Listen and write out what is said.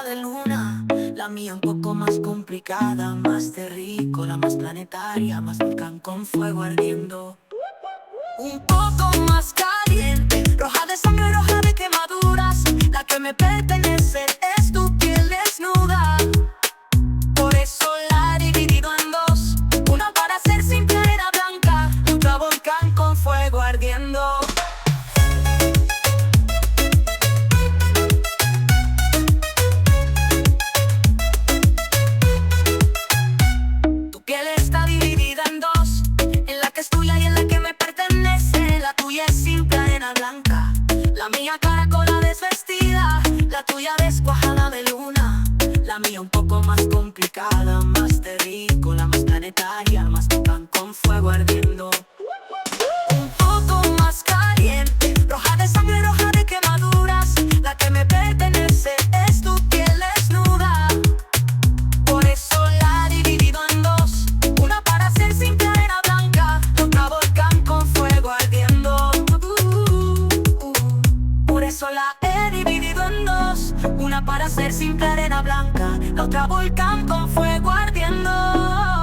de luna. La mía un poco más complicada, más terrícola, más planetaria, más volcán con fuego ardiendo. Un poco más caliente, roja de sangre, roja de quemaduras. La que me pertenece es tu piel desnuda. Por eso la he dividido en dos, una para ser simple arena blanca, otra volcán con fuego ardiendo. Tu piel está dividida en dos, en la que es tuya y en la que me pertenece. La tuya es simple arena blanca, la mía caracola desvestida. La tuya descuajada de luna, la mía un poco más complicada, más terrícola, más planetaria, más volcán con fuego ardiendo. Un poco más caliente, roja de sangre, roja de quemaduras. La que me pertenece es tu piel desnuda. Por eso la he dividido en dos, una para ser simple arena blanca, otra volcán con fuego ardiendo. Por eso la he dividido en dos, una para ser simple arena blanca, la otra volcán con fuego ardiendo.